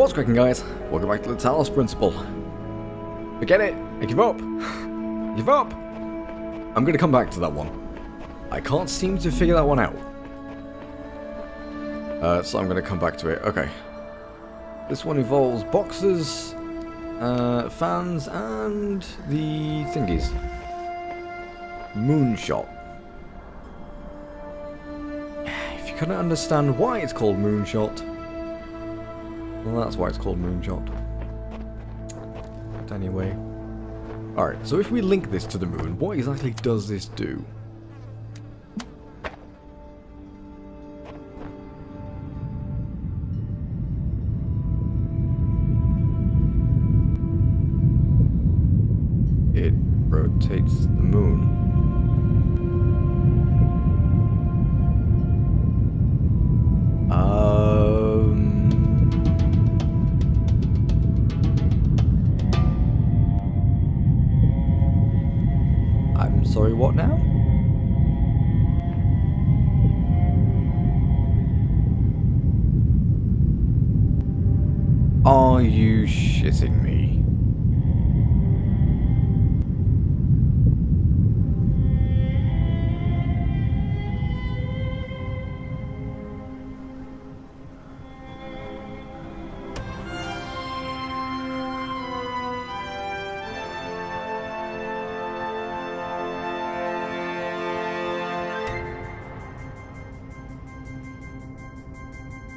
What's cracking, guys? Welcome back to the Talos Principle. Forget it. I give up. Give up. I'm going to come back to that one. I can't seem to figure that one out. So I'm going to come back to it. Okay. This one involves boxes, fans, and the thingies. Moonshot. If you couldn't understand why it's called Moonshot, well, that's why it's called Moonshot. But anyway. Alright, so if we link this to the moon, what exactly does this do? It rotates the moon. I'm sorry, what now? Are you shitting me?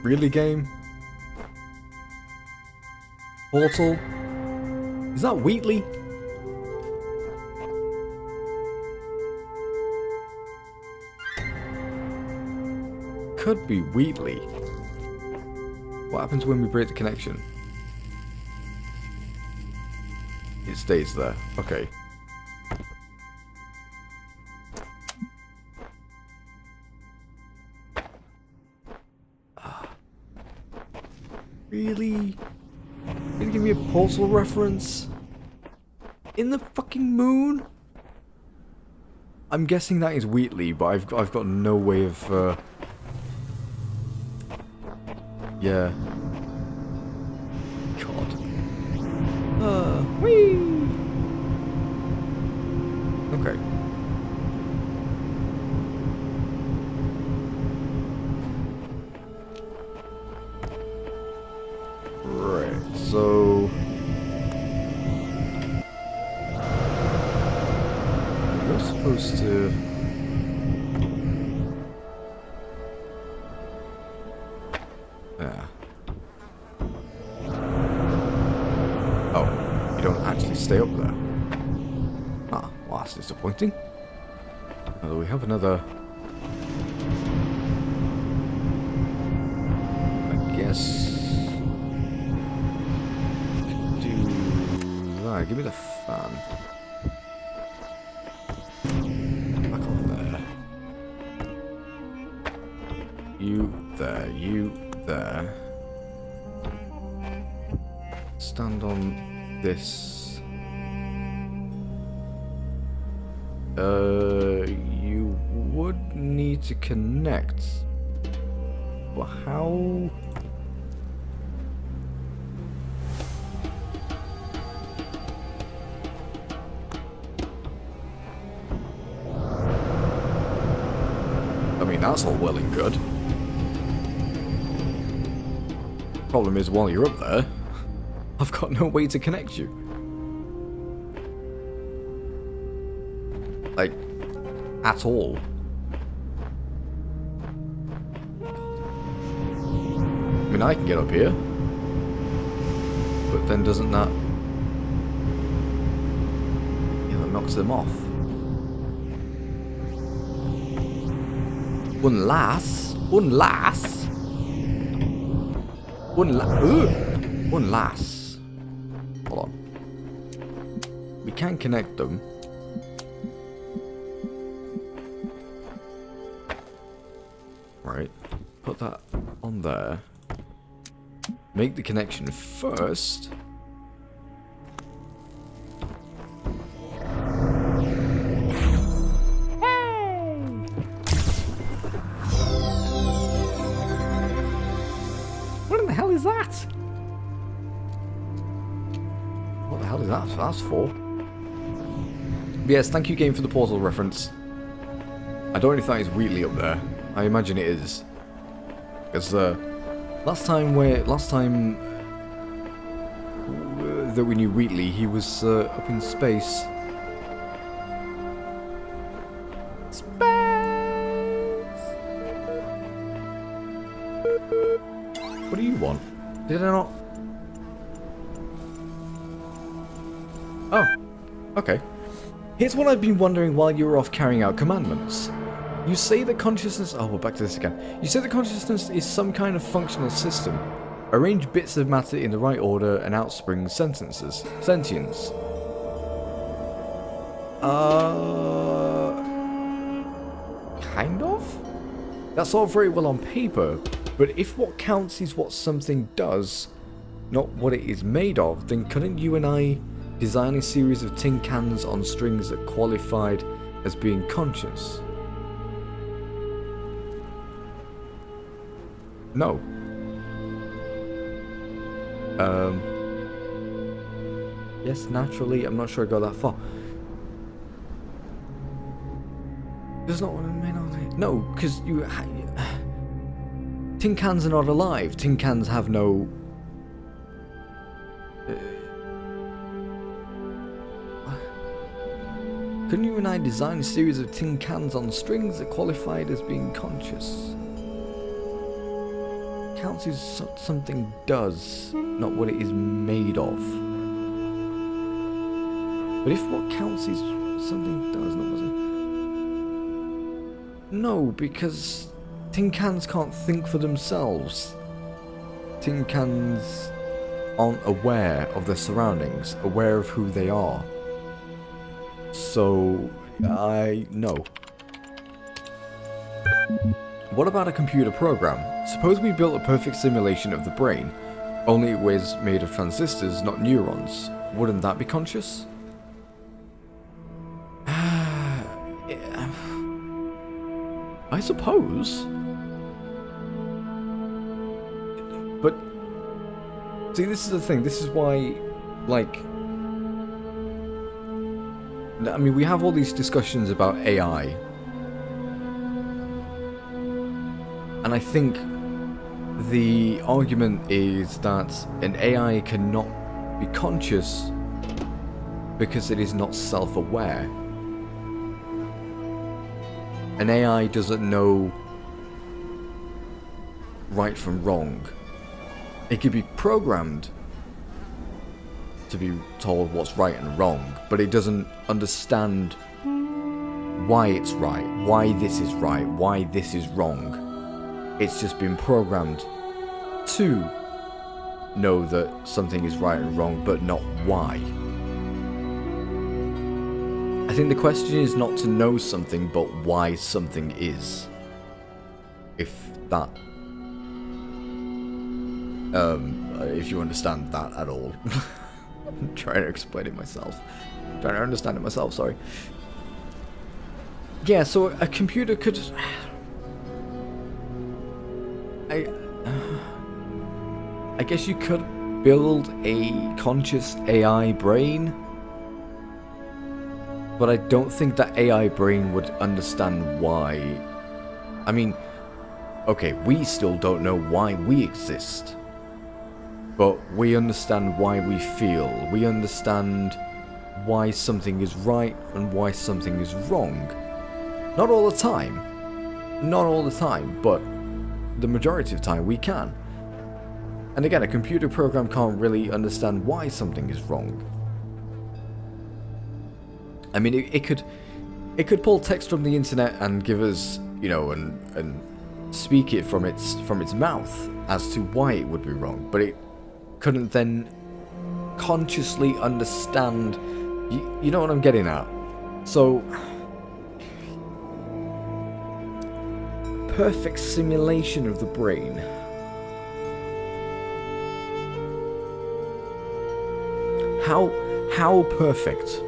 Really, game? Portal? Is that Wheatley? Could be Wheatley. What happens when we break the connection? It stays there. Okay. Really? You're gonna give me a Portal reference? In the fucking moon? I'm guessing that is Wheatley, but I've got no way of, yeah. God. Whee! Okay. So you're supposed to oh, you don't actually stay up there. Ah, well, that's disappointing. Although we have another, I guess. Alright, give me the fan. Back on there. You there, you there. Stand on this. You would need to connect. But how? I mean, that's all well and good. Problem is, while you're up there, I've got no way to connect you. Like, at all. I mean, I can get up here. But then doesn't that... yeah, that knocks them off. Unless, hold on. We can connect them. Right, put that on there. Make the connection first. What in the hell is that? That's 4. But yes, thank you, game, for the Portal reference. I don't know if that is Wheatley up there. I imagine it is. Because last time that we knew Wheatley, he was up in space. What do you want? Did I not? Oh, okay. Here's what I've been wondering while you were off carrying out commandments. You say that consciousness... Oh, we're back to this again. You say that consciousness is some kind of functional system. Arrange bits of matter in the right order and out springs sentience. Kind of? That's all very well on paper, but if what counts is what something does, not what it is made of, then couldn't you and I design a series of tin cans on strings that qualified as being conscious? No. Yes, naturally, I'm not sure I go that far. There's not one made of it. No, because you... tin cans are not alive. Tin cans have no... Couldn't you and I design a series of tin cans on strings that qualified as being conscious? Counts is something does, not what it is made of. But if what counts is something does, not what it... No, because tin cans can't think for themselves. Tin cans aren't aware of their surroundings, aware of who they are. So, no. What about a computer program? Suppose we built a perfect simulation of the brain, only it was made of transistors, not neurons. Wouldn't that be conscious? I suppose. But, see, this is the thing. This is why, like... I mean, we have all these discussions about AI. And I think the argument is that an AI cannot be conscious because it is not self-aware. An AI doesn't know right from wrong. It could be programmed to be told what's right and wrong, but it doesn't understand why it's right, why this is right, why this is wrong. It's just been programmed to know that something is right and wrong, but not why. I think the question is not to know something, but why something is. If that... if you understand that at all. I'm trying to explain it myself. I'm trying to understand it myself, sorry. Yeah, so a computer could... I guess you could build a conscious AI brain, but I don't think that AI brain would understand why. I mean, okay, we still don't know why we exist, but we understand why we feel. We understand why something is right and why something is wrong. Not all the time. Not all the time, but the majority of the time we can. And again, a computer program can't really understand why something is wrong. I mean, it could pull text from the internet and give us, you know, and speak it from its mouth as to why it would be wrong, but it couldn't then consciously understand. You know what I'm getting at? So, perfect simulation of the brain. How perfect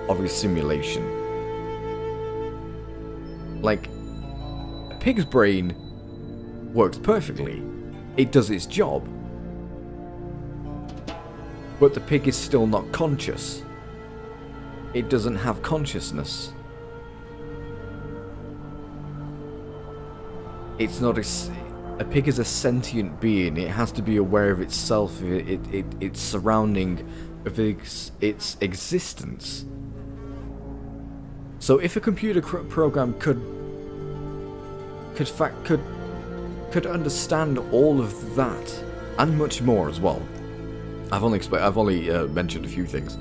of a simulation? Like, a pig's brain works perfectly. It does its job. but the pig is still not conscious. It doesn't have consciousness. It's not a pig is a sentient being. It has to be aware of itself, its surrounding, of its existence. So if a computer program could understand all of that and much more as well. I've only mentioned a few things,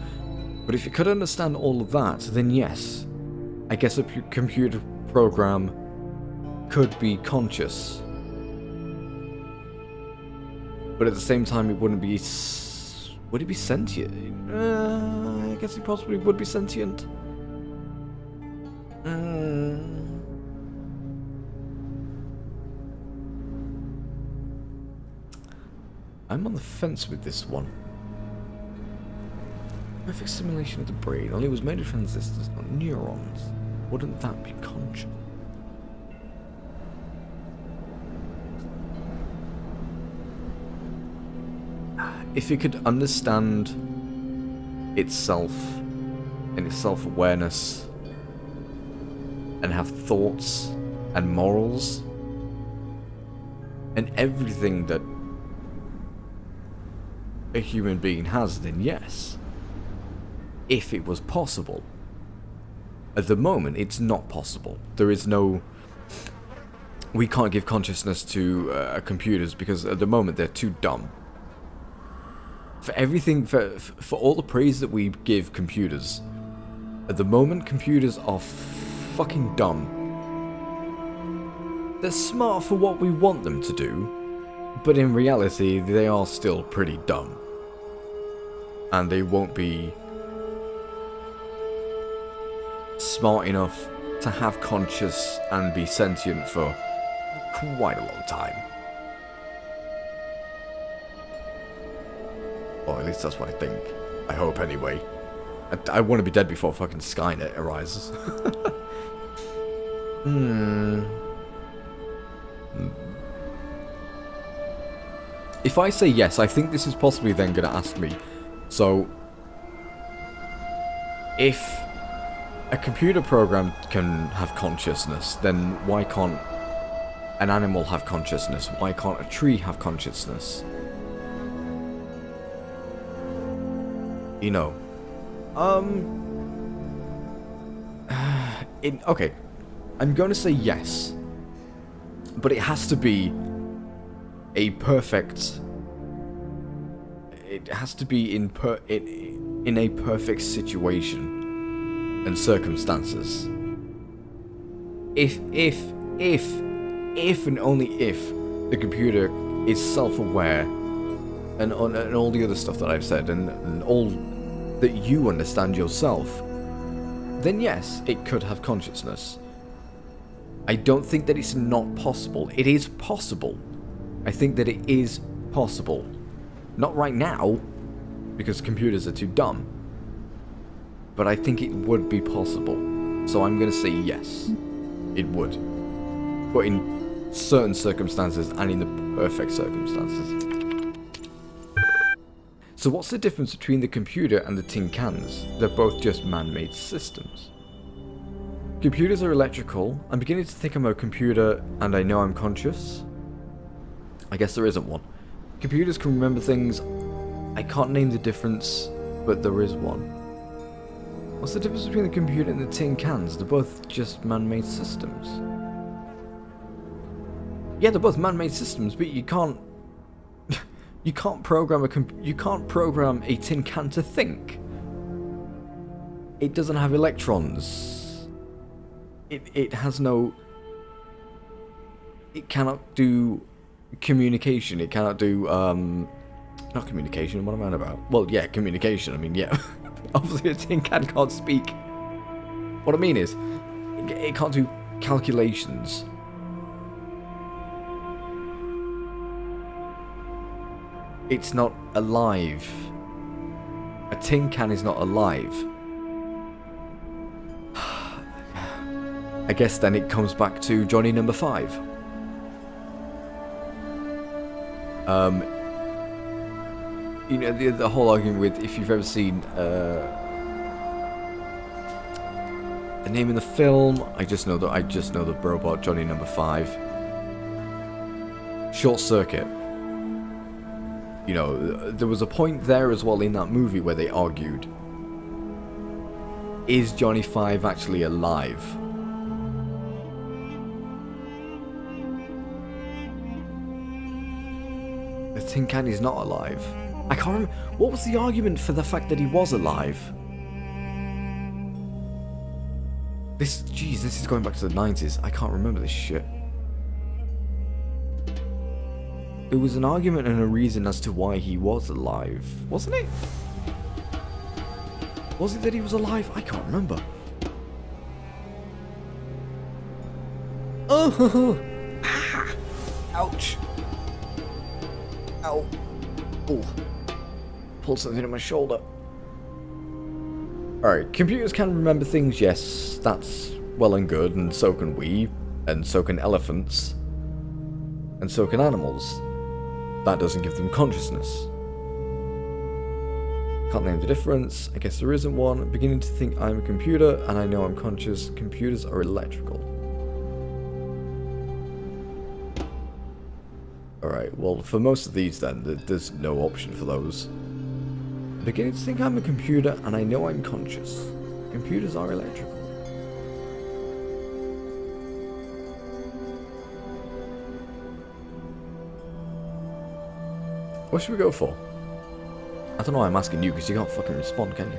but if it could understand all of that, then yes, I guess a computer program could be conscious. But at the same time, it wouldn't be. Would it be sentient? I guess it possibly would be sentient. I'm on the fence with this one. Perfect simulation of the brain. Only was made of transistors, not neurons. Wouldn't that be conscious? If it could understand itself and its self-awareness and have thoughts and morals and everything that a human being has, then yes. If it was possible. At the moment, it's not possible. There is no... We can't give consciousness to computers because at the moment they're too dumb. For everything, for all the praise that we give computers, at the moment computers are fucking dumb. They're smart for what we want them to do, but in reality they are still pretty dumb. And they won't be smart enough to have conscious and be sentient for quite a long time. Or at least that's what I think. I hope anyway. I want to be dead before fucking Skynet arises. If I say yes, I think this is possibly then going to ask me, so if a computer program can have consciousness, then why can't an animal have consciousness? Why can't a tree have consciousness? You know. Okay. I'm going to say yes. But it has to be a perfect... It has to be in a perfect situation and circumstances. If and only if the computer is self-aware and all the other stuff that I've said and all that you understand yourself, then yes, it could have consciousness. I don't think that it's not possible. It is possible. I think that it is possible. Not right now, because computers are too dumb. But I think it would be possible. So I'm going to say yes. It would. But in certain circumstances and in the perfect circumstances. So what's the difference between the computer and the tin cans? They're both just man-made systems. Computers are electrical. I'm beginning to think I'm a computer and I know I'm conscious. I guess there isn't one. Computers can remember things. I can't name the difference, but there is one. What's the difference between the computer and the tin cans? They're both just man-made systems. Yeah, they're both man-made systems, but you can't program a tin can to think. It doesn't have electrons. It has no... It cannot do communication. It cannot do not communication. What am I on about? Well, yeah, communication. I mean, yeah. Obviously, a tin can can't speak. What I mean is, it can't do calculations. It's not alive. A tin can is not alive. I guess then it comes back to Johnny number 5. you know, the whole argument with, if you've ever seen the name in the film, I just know the robot Johnny Number 5. Short Circuit. You know, there was a point there as well in that movie where they argued, is Johnny 5 actually alive? The Tin Candy's not alive. I can't remember. What was the argument for the fact that he was alive? This is going back to the 90s. I can't remember this shit. It was an argument and a reason as to why he was alive, wasn't it? Was it that he was alive? I can't remember. Oh! Ah! Ouch! Ow! Oh! Pulled something in my shoulder. Alright, computers can remember things, yes, that's well and good, and so can we, and so can elephants, and so can animals. That doesn't give them consciousness. Can't name the difference. I guess there isn't one. I'm beginning to think I'm a computer, and I know I'm conscious. Computers are electrical. Alright, well, for most of these then, there's no option for those. I'm beginning to think I'm a computer, and I know I'm conscious. Computers are electrical. What should we go for? I don't know why I'm asking you, because you can't fucking respond, can you?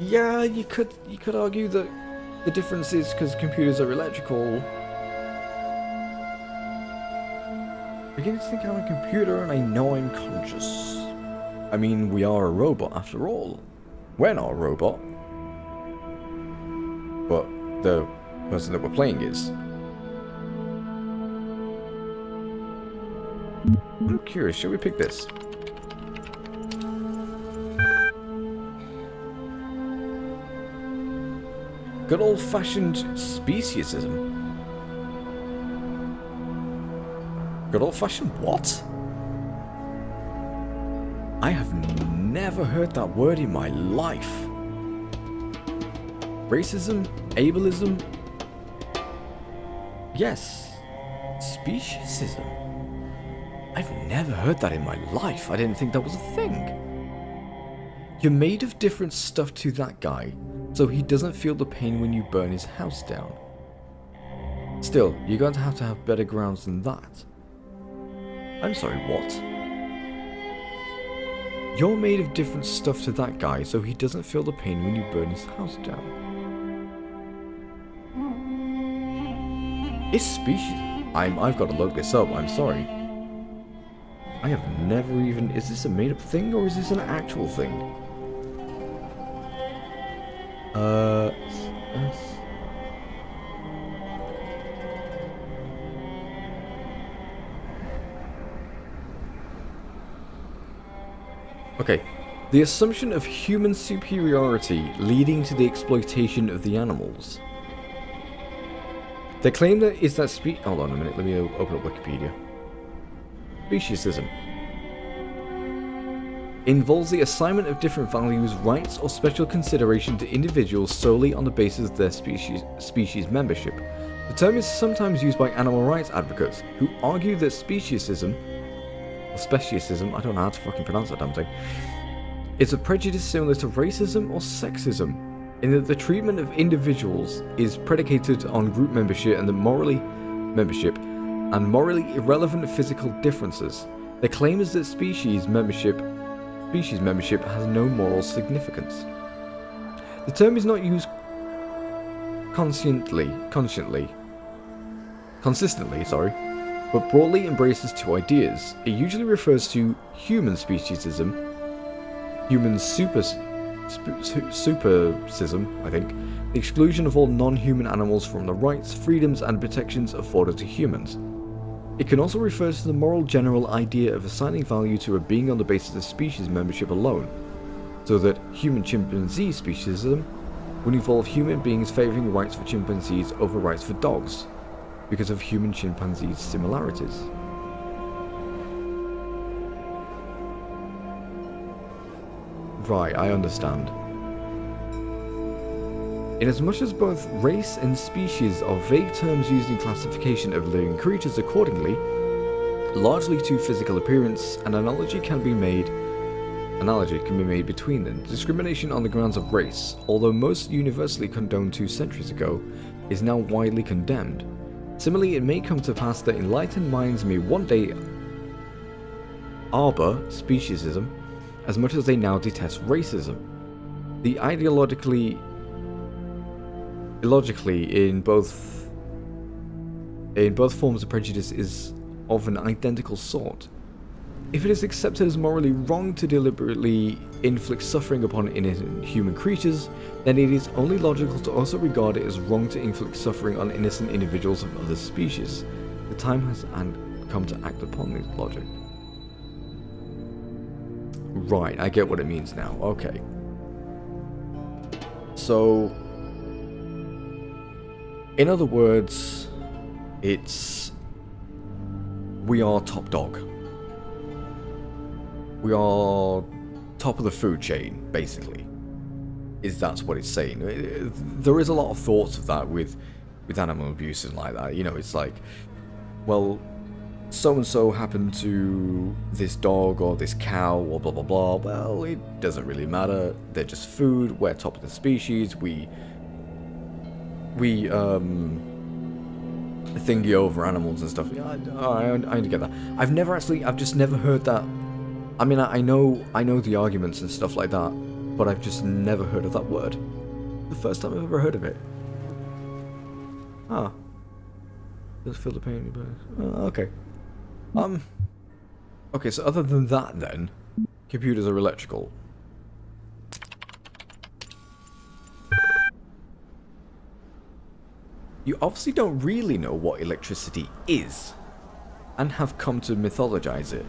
Yeah, you could argue that the difference is because computers are electrical. Beginning to think I'm a computer and I know I'm conscious. I mean, we are a robot after all. We're not a robot. But the person that we're playing is. I'm curious, should we pick this? Good old-fashioned speciesism. Good old-fashioned what? I have never heard that word in my life. Racism? Ableism? Yes. Speciesism. I've never heard that in my life. I didn't think that was a thing. You're made of different stuff to that guy, so he doesn't feel the pain when you burn his house down. Still, you're going to have better grounds than that. I'm sorry, what? You're made of different stuff to that guy, so he doesn't feel the pain when you burn his house down. It's species. I've got to look this up, I'm sorry. I have never even... Is this a made-up thing, or is this an actual thing? Okay. The assumption of human superiority leading to the exploitation of the animals. The claim that is that hold on a minute, let me open up Wikipedia. Speciesism involves the assignment of different values, rights, or special consideration to individuals solely on the basis of their species membership. The term is sometimes used by animal rights advocates who argue that speciesism, I don't know how to fucking pronounce that damn thing, is a prejudice similar to racism or sexism, in that the treatment of individuals is predicated on group membership and morally irrelevant physical differences. The claim is that species membership has no moral significance. The term is not used consistently, but broadly embraces two ideas. It usually refers to human speciesism, human supersism, I think, the exclusion of all non-human animals from the rights, freedoms, and protections afforded to humans. It can also refer to the moral general idea of assigning value to a being on the basis of species membership alone, so that human chimpanzee speciesism would involve human beings favouring rights for chimpanzees over rights for dogs. because of human-chimpanzees similarities. Right, I understand. Inasmuch as both race and species are vague terms used in classification of living creatures accordingly, largely to physical appearance, an analogy can be made between them. Discrimination on the grounds of race, although most universally condoned 2 centuries ago, is now widely condemned. Similarly, it may come to pass that enlightened minds may one day harbour speciesism as much as they now detest racism. The illogically in both forms of prejudice is of an identical sort. If it is accepted as morally wrong to deliberately inflict suffering upon innocent human creatures, then it is only logical to also regard it as wrong to inflict suffering on innocent individuals of other species. The time has come to act upon this logic. Right, I get what it means now. Okay. So, in other words, we are top dog. We are top of the food chain, basically. That's what it's saying. There is a lot of thoughts of that with animal abuse and like that. You know, it's like, well, so-and-so happened to this dog or this cow or blah blah blah. Well, it doesn't really matter. They're just food. We're top of the species. We thingy over animals and stuff. Yeah, I get that. I've just never heard that. I mean, I know the arguments and stuff like that, but I've just never heard of that word. The first time I've ever heard of it. Ah. Does feel the pain. Okay. Okay, so other than that then, computers are electrical. You obviously don't really know what electricity is, and have come to mythologize it.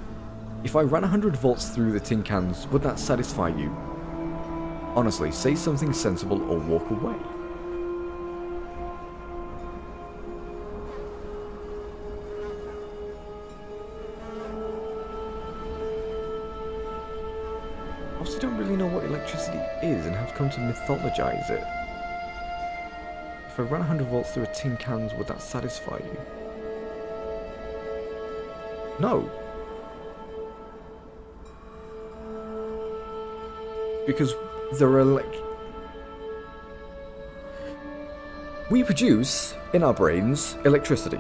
If I ran 100 volts through the tin cans, would that satisfy you? Honestly, say something sensible or walk away. Obviously don't really know what electricity is and have come to mythologize it. If I ran 100 volts through a tin cans, would that satisfy you? No. Because we produce, in our brains, electricity.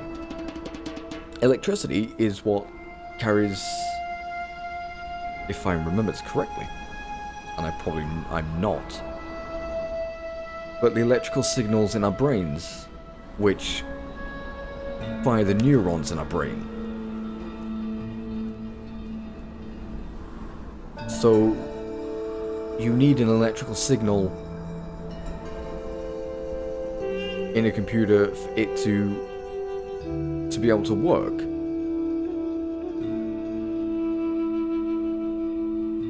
Electricity is what carries, if I remember this correctly, and I'm not, but the electrical signals in our brains, which fire the neurons in our brain. So, you need an electrical signal in a computer for it to be able to work.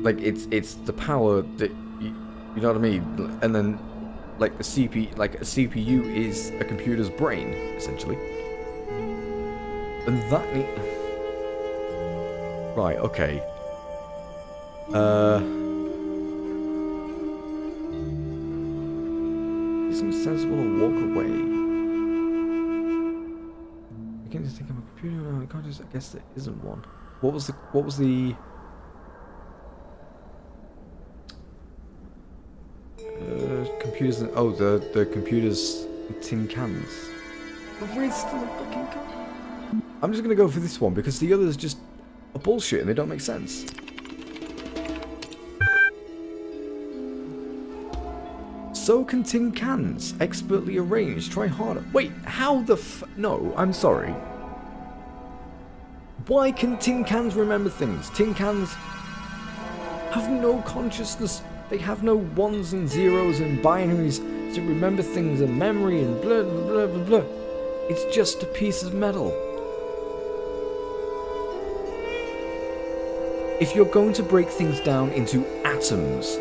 Like it's the power that you know what I mean, and then like a CPU is a computer's brain essentially, and that right, okay. Something sensible or walk away. I can't just think of a computer. No, I can't just. I guess there isn't one. What was the computers? Oh, the computers in tin cans. But where's still a fucking can? I'm just gonna go for this one because the others just are bullshit and they don't make sense. So can tin cans, expertly arranged, try harder. Wait, how the no, I'm sorry. Why can tin cans remember things? Tin cans have no consciousness. They have no ones and zeros and binaries to remember things and memory and blah blah blah blah blah. It's just a piece of metal. If you're going to break things down into atoms,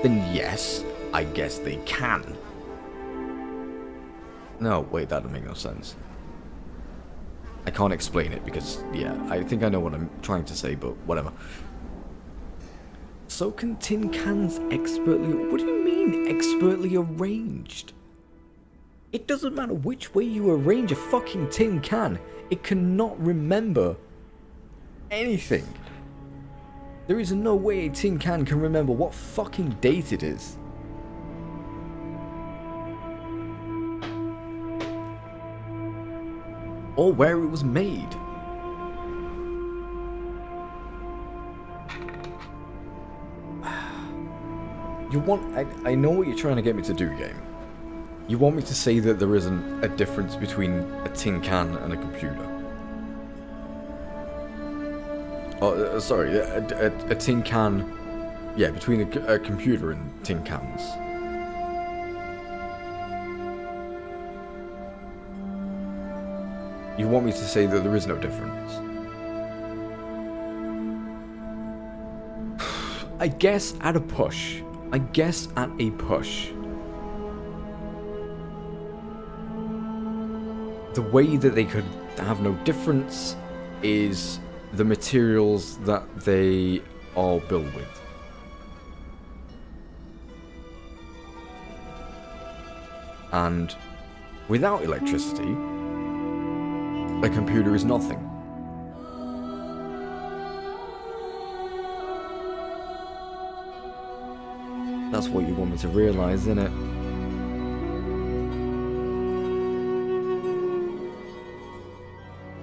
then yes, I guess they can. No, wait, that doesn't make no sense. I can't explain it because, yeah, I think I know what I'm trying to say, but whatever. So can tin cans expertly... What do you mean, expertly arranged? It doesn't matter which way you arrange a fucking tin can. It cannot remember anything. There is no way a tin can can remember what fucking date it is. Or where it was made. You want... I know what you're trying to get me to do, game. You want me to say that there isn't a difference between a tin can and a computer. Oh, sorry, a tin can... Yeah, between a computer and tin cans. You want me to say that there is no difference? I guess at a push. I guess at a push. The way that they could have no difference is the materials that they are built with. And without electricity, a computer is nothing. That's what you want me to realize, isn't it?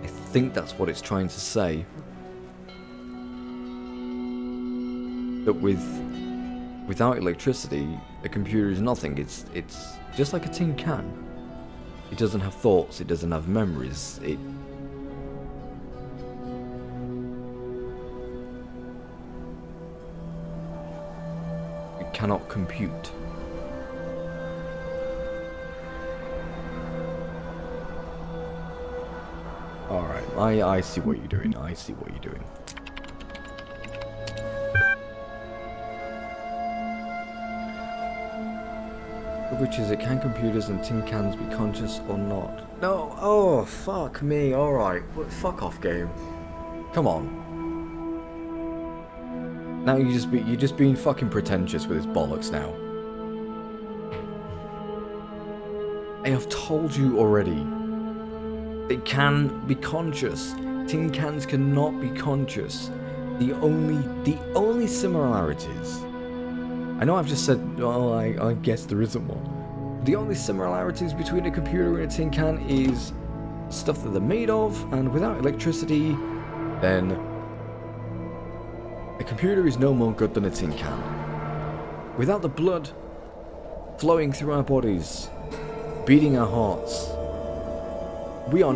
I think that's what it's trying to say. That without electricity, a computer is nothing. It's just like a tin can. It doesn't have thoughts, it doesn't have memories, it cannot compute. Alright, I see what you're doing, I see what you're doing. Which is it, can computers and tin cans be conscious or not? No, oh, fuck me, alright. Fuck off, game. Come on. Now you're just being fucking pretentious with this bollocks now. I have told you already. They can be conscious. Tin cans cannot be conscious. The only similarities... I know I've just said, oh, I guess there isn't one. The only similarities between a computer and a tin can is stuff that they're made of, and without electricity, then a computer is no more good than a tin can. Without the blood flowing through our bodies, beating our hearts, we are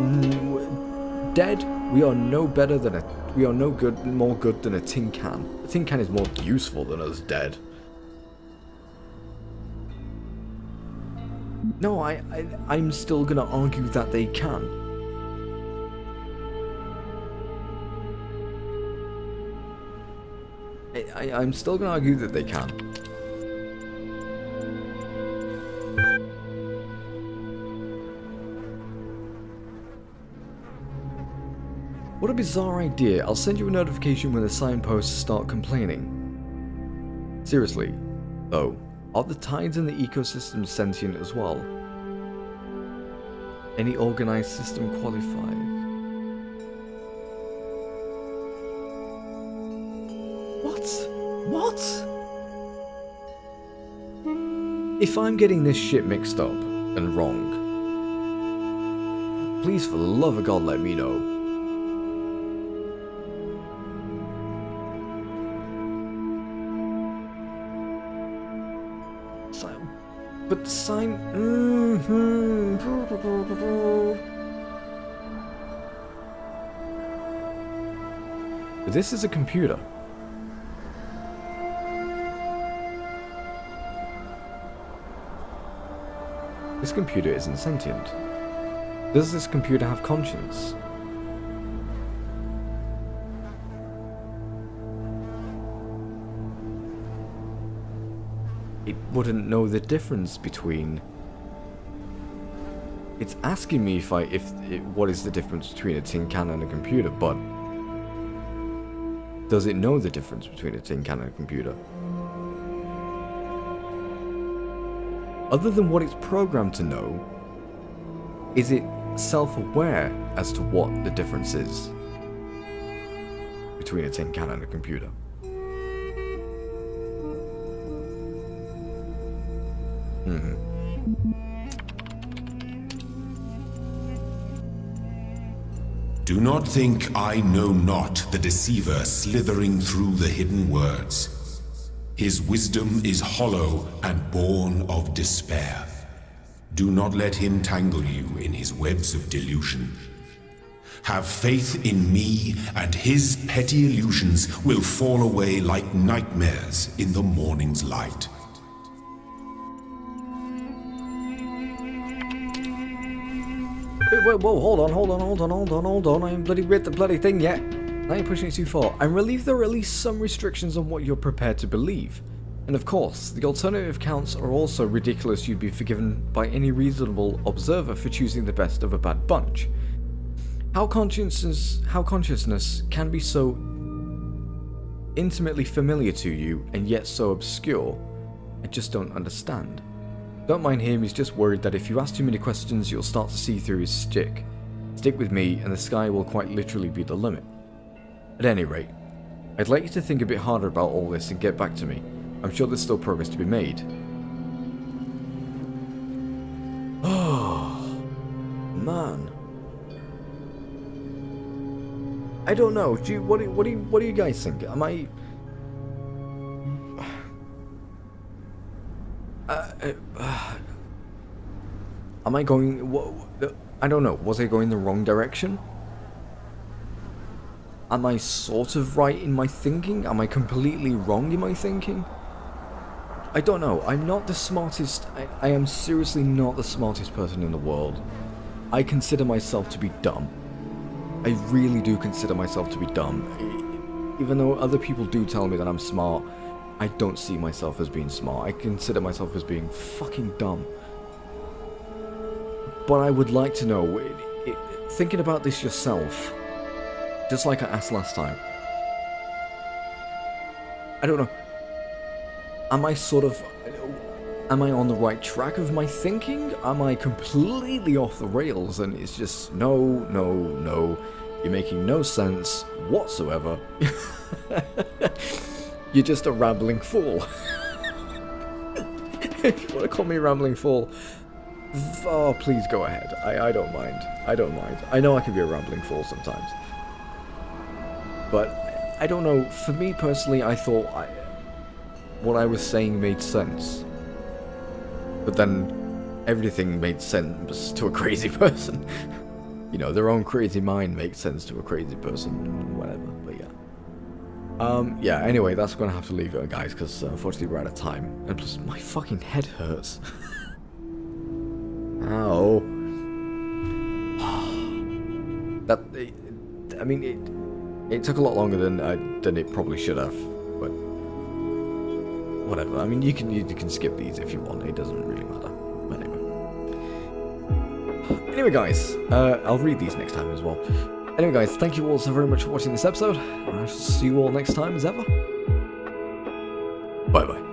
dead. We are no better than we are no good, more good than a tin can. A tin can is more useful than us dead. No, I'm still gonna argue that they can. I'm still gonna argue that they can. What a bizarre idea. I'll send you a notification when the signposts start complaining. Seriously, though. Are the tides in the ecosystem sentient as well? Any organized system qualified? What? If I'm getting this shit mixed up and wrong, please for the love of God let me know. But sign... But this is a computer. This computer isn't sentient. Does this computer have conscience? It wouldn't know the difference between it's asking me what is the difference between a tin can and a computer, but does it know the difference between a tin can and a computer? Other than what it's programmed to know, is it self-aware as to what the difference is between a tin can and a computer? Do not think I know not the deceiver slithering through the hidden words. His wisdom is hollow and born of despair. Do not let him tangle you in his webs of delusion. Have faith in me, and his petty illusions will fall away like nightmares in the morning's light. Whoa, hold on. I haven't bloody read the bloody thing yet. I ain't pushing it too far. I'm relieved there are at least some restrictions on what you're prepared to believe. And of course, the alternative counts are also ridiculous. You'd be forgiven by any reasonable observer for choosing the best of a bad bunch. How consciousness can be so intimately familiar to you and yet so obscure, I just don't understand. Don't mind him, he's just worried that if you ask too many questions, you'll start to see through his stick. Stick with me, and the sky will quite literally be the limit. At any rate, I'd like you to think a bit harder about all this and get back to me. I'm sure there's still progress to be made. Oh, man. I don't know. What do you guys think? Am I... am I going... I don't know. Was I going the wrong direction? Am I sort of right in my thinking? Am I completely wrong in my thinking? I don't know. I'm not the smartest... I am seriously not the smartest person in the world. I consider myself to be dumb. I really do consider myself to be dumb. Even though other people do tell me that I'm smart, I don't see myself as being smart. I consider myself as being fucking dumb. But I would like to know, thinking about this yourself, just like I asked last time, I don't know, am I on the right track of my thinking? Am I completely off the rails and it's just, no, you're making no sense whatsoever. You're just a rambling fool. If you want to call me a rambling fool, oh, please go ahead. I don't mind. I don't mind. I know I can be a rambling fool sometimes. But, I don't know, for me personally, I thought what I was saying made sense. But then, everything made sense to a crazy person. You know, their own crazy mind makes sense to a crazy person, whatever, but yeah. Yeah, anyway, that's gonna have to leave it, guys, because unfortunately we're out of time. And plus, my fucking head hurts. Ow. I mean, it took a lot longer than it probably should have, but whatever. I mean, you can skip these if you want. It doesn't really matter. But anyway, guys, I'll read these next time as well. Anyway, guys, thank you all so very much for watching this episode. I shall see you all next time as ever. Bye bye.